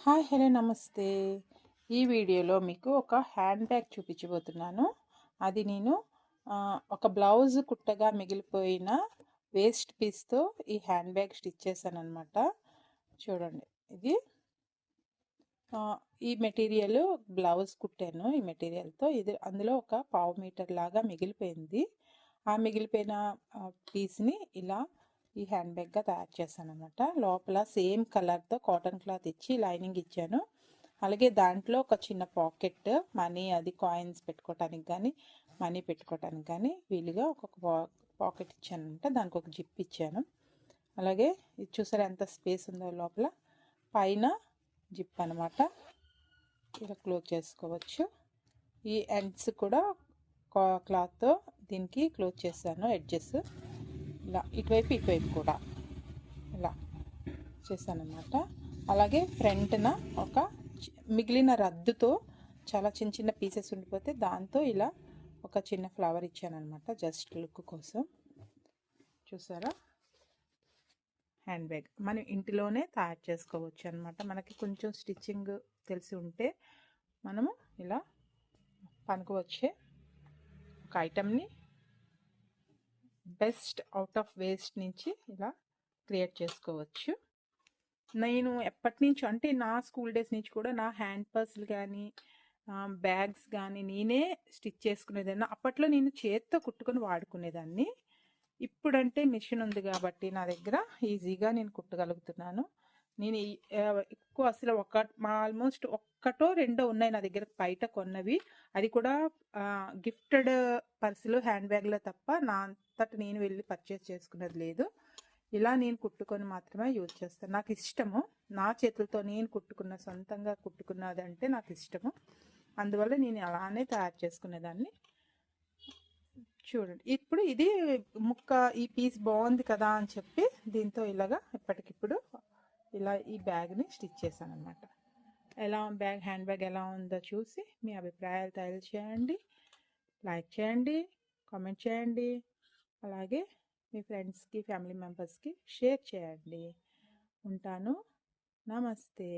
Hi hello నమస్తే. ఈ వీడియోలో మీకు ఒక హ్యాండ్ బ్యాగ్ చూపించబోతున్నాను. అది నేను ఒక బ్లౌజ్ కుట్టగా మిగిలిపోయిన వేస్ట్ పీస్తో ఈ హ్యాండ్ బ్యాగ్ స్టిచ్ చేశాను అనమాట. చూడండి, ఇది ఈ మెటీరియల్ బ్లౌజ్ కుట్టాను. ఈ మెటీరియల్తో ఇది అందులో ఒక పావు మీటర్ లాగా మిగిలిపోయింది. ఆ మిగిలిపోయిన పీస్ని ఇలా ఈ హ్యాండ్ బ్యాగ్గా తయారు చేశాను అనమాట. లోపల సేమ్ కలర్తో కాటన్ క్లాత్ ఇచ్చి లైనింగ్ ఇచ్చాను. అలాగే దాంట్లో ఒక చిన్న పాకెట్, మనీ అది కాయిన్స్ పెట్టుకోవటానికి కానీ మనీ పెట్టుకోవటానికి కానీ వీలుగా ఒక పాకెట్ ఇచ్చాను అనమాట. దానికి ఒక జిప్ ఇచ్చాను. అలాగే ఇది చూసారా ఎంత స్పేస్ ఉందో లోపల. పైన జిప్ అనమాట, ఇలా క్లోజ్ చేసుకోవచ్చు. ఈ ఎండ్స్ కూడా క్లాత్తో దీనికి క్లోజ్ చేశాను, ఎడ్జెస్ ఇలా ఇటువైపు కూడా ఇలా చేశాను అనమాట. అలాగే ఫ్రంట్న ఒక మిగిలిన రద్దుతో చాలా చిన్న చిన్న పీసెస్ ఉండిపోతే దాంతో ఇలా ఒక చిన్న ఫ్లవర్ ఇచ్చాను అనమాట, జస్ట్ లుక్ కోసం. చూసారా, హ్యాండ్ బ్యాగ్ మనం ఇంటిలోనే తయారు చేసుకోవచ్చు అనమాట. మనకి కొంచెం స్టిచ్చింగ్ తెలిసి ఉంటే మనము ఇలా పనికి వచ్చే ఒక ఐటమ్ని బెస్ట్ అవుట్ ఆఫ్ వేస్ట్ నుంచి ఇలా క్రియేట్ చేసుకోవచ్చు. నేను ఎప్పటి నుంచి అంటే నా స్కూల్ డేస్ నుంచి కూడా నా హ్యాండ్ పర్సులు కానీ బ్యాగ్స్ కానీ నేనే స్టిచ్ చేసుకునేదాన్ని. అప్పట్లో నేను చేత్తో కుట్టుకొని వాడుకునేదాన్ని. ఇప్పుడంటే మిషన్ ఉంది కాబట్టి నా దగ్గర ఈజీగా నేను కుట్టగలుగుతున్నాను. నేను ఎక్కువ అసలు ఆల్మోస్ట్ ఒక్కటో రెండో ఉన్నాయి నా దగ్గర బయట కొన్నవి. అది కూడా గిఫ్టెడ్ పర్సులు హ్యాండ్ బ్యాగ్లో తప్ప నా అంతట నేను వెళ్ళి పర్చేస్ చేసుకున్నది లేదు. ఇలా నేను కుట్టుకొని మాత్రమే యూజ్ చేస్తాను. నాకు ఇష్టము, నా చేతులతో నేను కుట్టుకున్న, సొంతంగా కుట్టుకున్నది అంటే నాకు ఇష్టము. అందువల్ల నేను అలానే తయారు చేసుకునేదాన్ని. చూడండి, ఇప్పుడు ఇది ఈ పీస్ బాగుంది కదా అని చెప్పి దీంతో ఇలాగా ఇప్పటికిప్పుడు ఇలా ఈ బ్యాగ్ని స్టిచ్ చేశాను అనమాట. హ్యాండ్ బ్యాగ్ ఎలా ఉందో చూసి మీ అభిప్రాయాలు తెలియచేయండి, లైక్ చేయండి, కామెంట్ చేయండి. అలాగే మీ ఫ్రెండ్స్కి, ఫ్యామిలీ మెంబర్స్కి షేర్ చేయండి. ఉంటాను. నమస్తే.